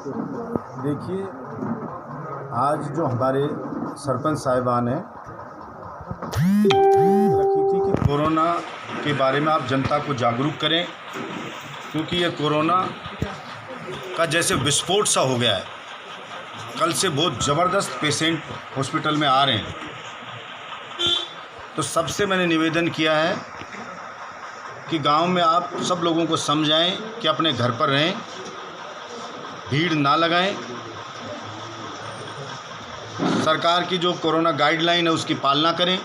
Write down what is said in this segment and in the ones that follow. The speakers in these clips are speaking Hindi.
देखिए, आज जो हमारे सरपंच साहिबान हैं रखी थी कि कोरोना के बारे में आप जनता को जागरूक करें, क्योंकि ये कोरोना का जैसे विस्फोट सा हो गया है। कल से बहुत ज़बरदस्त पेशेंट हॉस्पिटल में आ रहे हैं। तो सबसे मैंने निवेदन किया है कि गांव में आप सब लोगों को समझाएं कि अपने घर पर रहें, भीड़ ना लगाएं, सरकार की जो कोरोना गाइडलाइन है उसकी पालना करें,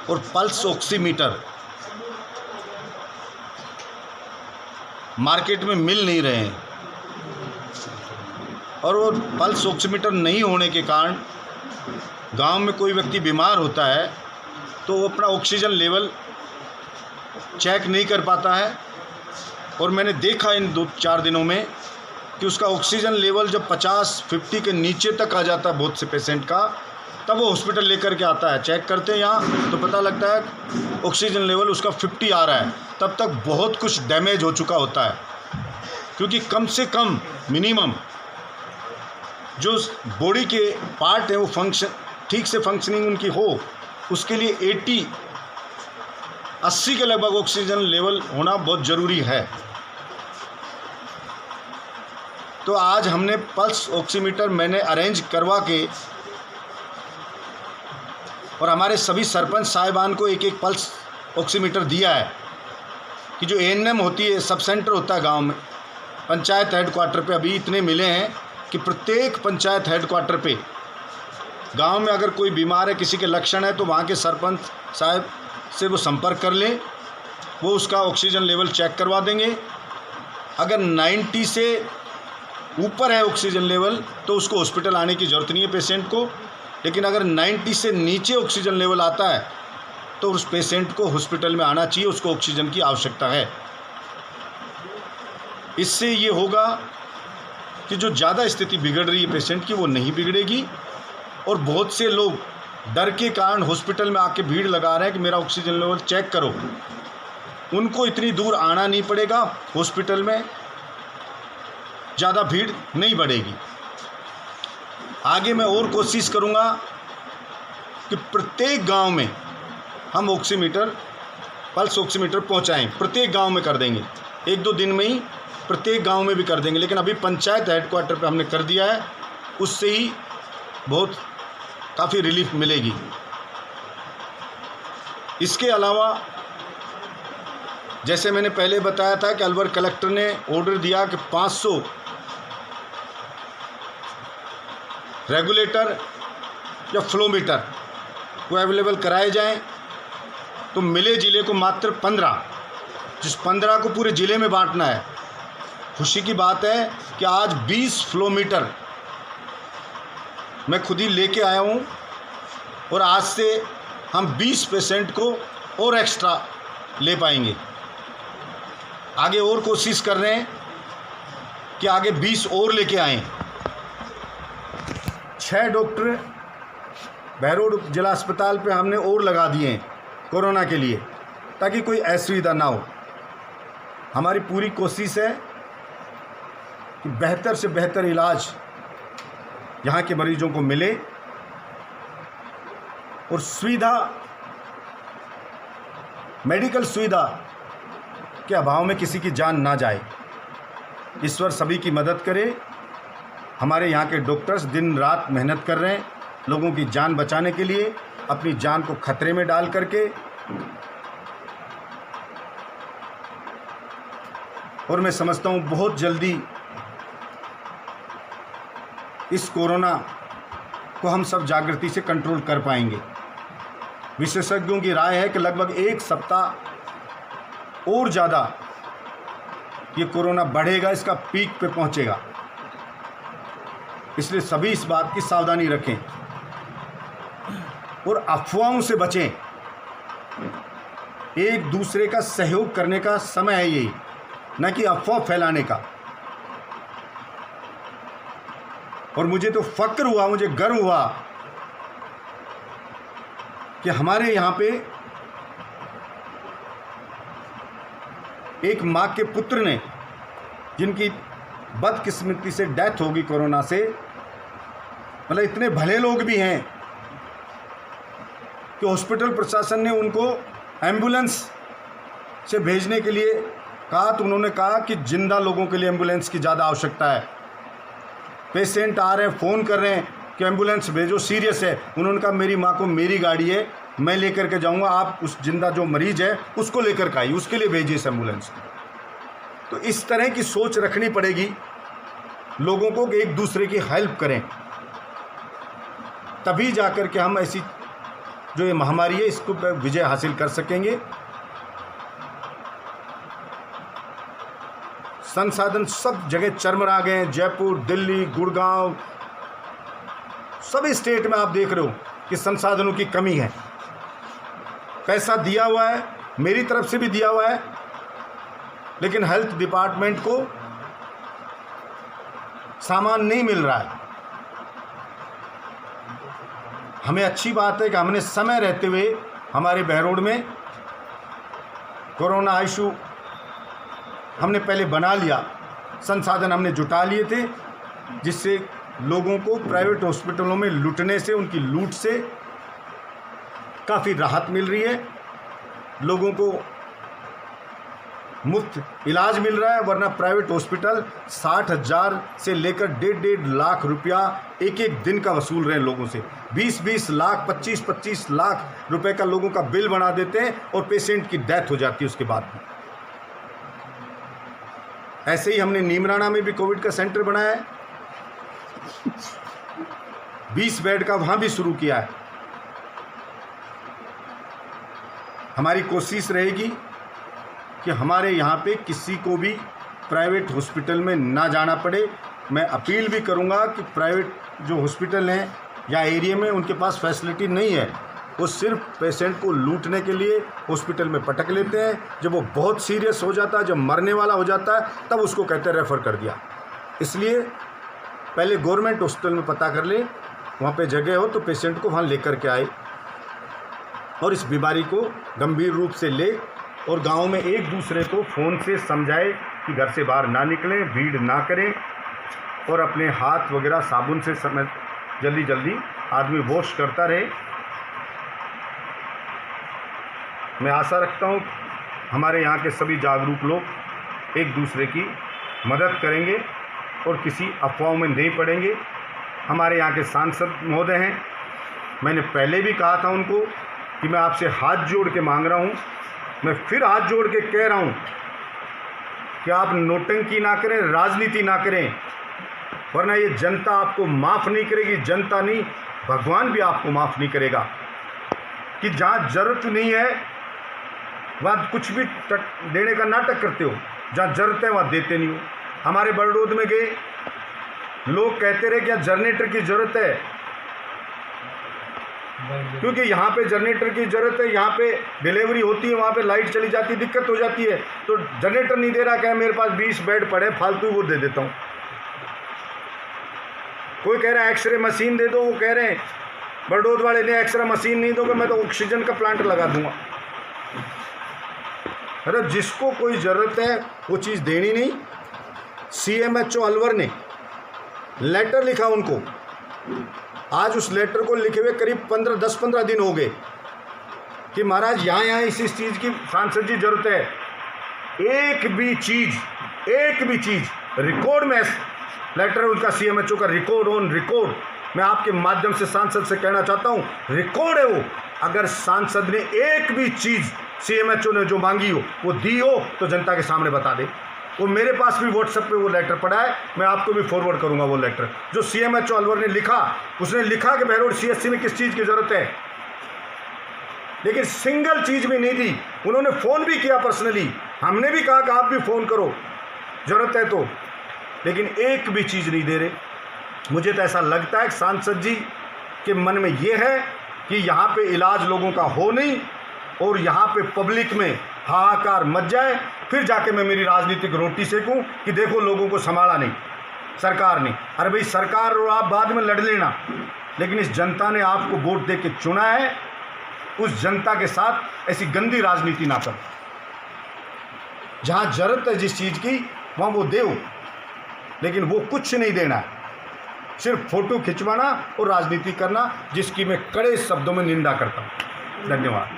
और पल्स ऑक्सीमीटर मार्केट में मिल नहीं रहे हैं, और वो पल्स ऑक्सीमीटर नहीं होने के कारण गांव में कोई व्यक्ति बीमार होता है तो वो अपना ऑक्सीजन लेवल चेक नहीं कर पाता है। और मैंने देखा इन 2-4 दिनों में कि उसका ऑक्सीजन लेवल जब 50-50 के नीचे तक आ जाता है बहुत से पेशेंट का, तब वो हॉस्पिटल लेकर के आता है। चेक करते हैं यहाँ तो पता लगता है ऑक्सीजन लेवल उसका 50 आ रहा है। तब तक बहुत कुछ डैमेज हो चुका होता है, क्योंकि कम से कम मिनिमम जो बॉडी के पार्ट हैं वो ठीक से फंक्शनिंग उनकी हो, उसके लिए 80 के लगभग ऑक्सीजन लेवल होना बहुत ज़रूरी है। तो आज हमने पल्स ऑक्सीमीटर मैंने अरेंज करवा के और हमारे सभी सरपंच साहिबान को एक पल्स ऑक्सीमीटर दिया है कि जो एएनएम होती है, सब सेंटर होता है गांव में, पंचायत हेडक्वार्टर पे अभी इतने मिले हैं कि प्रत्येक पंचायत हेडक्वार्टर पे गांव में अगर कोई बीमार है, किसी के लक्षण है, तो वहाँ के सरपंच साहब से वो संपर्क कर लें, वो उसका ऑक्सीजन लेवल चेक करवा देंगे। अगर 90 से ऊपर है ऑक्सीजन लेवल तो उसको हॉस्पिटल आने की ज़रूरत नहीं है पेशेंट को, लेकिन अगर 90 से नीचे ऑक्सीजन लेवल आता है तो उस पेशेंट को हॉस्पिटल में आना चाहिए, उसको ऑक्सीजन की आवश्यकता है। इससे ये होगा कि जो ज़्यादा स्थिति बिगड़ रही है पेशेंट की वो नहीं बिगड़ेगी, और बहुत से लोग डर के कारण हॉस्पिटल में आके भीड़ लगा रहे हैं कि मेरा ऑक्सीजन लेवल चेक करो, उनको इतनी दूर आना नहीं पड़ेगा, हॉस्पिटल में ज़्यादा भीड़ नहीं बढ़ेगी। आगे मैं और कोशिश करूँगा कि प्रत्येक गांव में हम ऑक्सीमीटर, पल्स ऑक्सीमीटर पहुँचाएँ। प्रत्येक गांव में कर देंगे, 1-2 दिन में ही प्रत्येक गांव में भी कर देंगे, लेकिन अभी पंचायत हेडक्वार्टर पे हमने कर दिया है, उससे ही बहुत काफ़ी रिलीफ मिलेगी। इसके अलावा जैसे मैंने पहले बताया था कि अलवर कलेक्टर ने ऑर्डर दिया कि 500 रेगुलेटर या फ्लोमीटर वो अवेलेबल कराए जाएं, तो मिले ज़िले को मात्र 15, जिस 15 को पूरे ज़िले में बांटना है। खुशी की बात है कि आज 20 फ्लोमीटर मैं खुद ही लेके आया हूँ, और आज से हम 20 पेशेंट को और एक्स्ट्रा ले पाएंगे। आगे और कोशिश कर रहे हैं कि आगे 20 और लेके आएँ। 6 डॉक्टर बहरोड जिला अस्पताल पे हमने और लगा दिए हैं कोरोना के लिए, ताकि कोई असुविधा ना हो। हमारी पूरी कोशिश है कि बेहतर से बेहतर इलाज यहाँ के मरीजों को मिले, और सुविधा, मेडिकल सुविधा के अभाव में किसी की जान ना जाए। ईश्वर सभी की मदद करे। हमारे यहाँ के डॉक्टर्स दिन रात मेहनत कर रहे हैं लोगों की जान बचाने के लिए, अपनी जान को खतरे में डाल करके। और मैं समझता हूँ बहुत जल्दी इस कोरोना को हम सब जागृति से कंट्रोल कर पाएंगे। विशेषज्ञों की राय है कि लगभग 1 सप्ताह और ज़्यादा ये कोरोना बढ़ेगा, इसका पीक पे पहुंचेगा। इसलिए सभी इस बात की सावधानी रखें और अफवाहों से बचें। एक दूसरे का सहयोग करने का समय है यही, न कि अफवाह फैलाने का। और मुझे तो फक्र हुआ, मुझे गर्व हुआ कि हमारे यहाँ पे एक माँ के पुत्र ने, जिनकी बदकिस्मती से डेथ होगी कोरोना से, मतलब इतने भले लोग भी हैं कि हॉस्पिटल प्रशासन ने उनको एम्बुलेंस से भेजने के लिए कहा, तो उन्होंने कहा कि जिंदा लोगों के लिए एम्बुलेंस की ज़्यादा आवश्यकता है। पेशेंट आ रहे हैं, फ़ोन कर रहे हैं कि एम्बुलेंस भेजो, सीरियस है। उन्होंने कहा मेरी माँ को मेरी गाड़ी है, मैं लेकर के जाऊँगा, आप उस जिंदा जो मरीज़ है उसको लेकर के आइए, उसके लिए भेजिए इस एम्बुलेंस। तो इस तरह की सोच रखनी पड़ेगी लोगों को कि एक दूसरे की हेल्प करें, तभी जाकर के हम ऐसी जो ये महामारी है इसको विजय हासिल कर सकेंगे। संसाधन सब जगह चरमरा गए हैं, जयपुर, दिल्ली, गुड़गांव, सभी स्टेट में आप देख रहे हो कि संसाधनों की कमी है। पैसा दिया हुआ है, मेरी तरफ से भी दिया हुआ है, लेकिन हेल्थ डिपार्टमेंट को सामान नहीं मिल रहा है। हमें अच्छी बात है कि हमने समय रहते हुए हमारे बहरोड में कोरोना आईसीयू हमने पहले बना लिया, संसाधन हमने जुटा लिए थे, जिससे लोगों को प्राइवेट हॉस्पिटलों में लूटने से, उनकी लूट से काफ़ी राहत मिल रही है। लोगों को मुफ्त इलाज मिल रहा है, वरना प्राइवेट हॉस्पिटल 60,000 से लेकर 1.5 लाख रुपया एक एक दिन का वसूल रहे हैं लोगों से। 20-20 लाख, 25-25 लाख रुपए का लोगों का बिल बना देते हैं और पेशेंट की डेथ हो जाती है उसके बाद में। ऐसे ही हमने नीमराना में भी कोविड का सेंटर बनाया है, 20 बेड का वहाँ भी शुरू किया है। हमारी कोशिश रहेगी कि हमारे यहाँ पे किसी को भी प्राइवेट हॉस्पिटल में ना जाना पड़े। मैं अपील भी करूँगा कि प्राइवेट जो हॉस्पिटल हैं या एरिया में उनके पास फैसिलिटी नहीं है, वो सिर्फ पेशेंट को लूटने के लिए हॉस्पिटल में पटक लेते हैं। जब वो बहुत सीरियस हो जाता है, जब मरने वाला हो जाता है, तब उसको कहते हैं रेफ़र कर दिया। इसलिए पहले गवर्नमेंट हॉस्पिटल में पता कर ले, वहाँ पे जगह हो तो पेशेंट को वहाँ लेकर के आए और इस बीमारी को गंभीर रूप से ले, और गांव में एक दूसरे को फ़ोन से समझाए कि घर से बाहर ना निकलें, भीड़ ना करें, और अपने हाथ वगैरह साबुन से समय जल्दी जल्दी आदमी वॉश करता रहे। मैं आशा रखता हूँ हमारे यहाँ के सभी जागरूक लोग एक दूसरे की मदद करेंगे और किसी अफवाहों में नहीं पड़ेंगे। हमारे यहाँ के सांसद महोदय हैं, मैंने पहले भी कहा था उनको कि मैं आपसे हाथ जोड़ के मांग रहा हूँ, मैं फिर हाथ जोड़ के कह रहा हूँ कि आप नोटंकी ना करें, राजनीति ना करें, वरना ये जनता आपको माफ़ नहीं करेगी। जनता नहीं, भगवान भी आपको माफ़ नहीं करेगा। कि जहाँ ज़रूरत नहीं है वहाँ कुछ भी देने का नाटक करते हो, जहाँ ज़रूरत है वहाँ देते नहीं हो। हमारे बड़ौद में गए, लोग कहते रहे कि जनरेटर की ज़रूरत है, क्योंकि यहाँ पे जनरेटर की ज़रूरत है, यहाँ पे डिलीवरी होती है, वहाँ पे लाइट चली जाती है, दिक्कत हो जाती है, तो जनरेटर नहीं दे रहा, क्या मेरे पास 20 बेड पड़े फालतू, वो दे देता हूँ। कोई कह रहा है एक्सरे मशीन दे दो, वो कह रहे हैं बड़ौद वाले ने एक्सरे मशीन नहीं दोगे मैं तो ऑक्सीजन का प्लांट लगा दूंगा। अरे जिसको कोई ज़रूरत है वो चीज़ देनी नहीं। CMHO अलवर ने लेटर लिखा उनको, आज उस लेटर को लिखे हुए करीब 10-15 दिन हो गए कि महाराज यहाँ इस चीज़ की सांसद जी ज़रूरत है। एक भी चीज़ रिकॉर्ड में लेटर उनका CMHO का रिकॉर्ड ऑन रिकॉर्ड, मैं आपके माध्यम से सांसद से कहना चाहता हूँ, रिकॉर्ड है वो। अगर सांसद ने एक भी चीज़ CMHO ने जो मांगी हो वो दी हो तो जनता के सामने बता दे। वो मेरे पास भी व्हाट्सएप पे वो लेटर पड़ा है, मैं आपको भी फॉरवर्ड करूंगा वो लेटर जो CMHO अलवर ने लिखा। उसने लिखा कि बहरोड CHC में किस चीज़ की ज़रूरत है, लेकिन सिंगल चीज़ भी नहीं दी। उन्होंने फ़ोन भी किया पर्सनली, हमने भी कहा कि आप भी फ़ोन करो ज़रूरत है तो, लेकिन एक भी चीज़ नहीं दे रहे। मुझे तो ऐसा लगता है कि सांसद जी के मन में ये है कि यहाँ पे इलाज लोगों का हो नहीं और यहाँ पे पब्लिक में हाहाकार मच जाए, फिर जाके मैं मेरी राजनीतिक रोटी सेकूं कि देखो लोगों को संभाला नहीं सरकार ने। अरे भाई सरकार और आप बाद में लड़ लेना, लेकिन इस जनता ने आपको वोट दे के चुना है, उस जनता के साथ ऐसी गंदी राजनीति ना करो। जहाँ ज़रूरत है जिस चीज़ की वहाँ वो दो। लेकिन वो कुछ नहीं देना है, सिर्फ फोटो खिंचवाना और राजनीति करना, जिसकी मैं कड़े शब्दों में निंदा करता हूँ। धन्यवाद।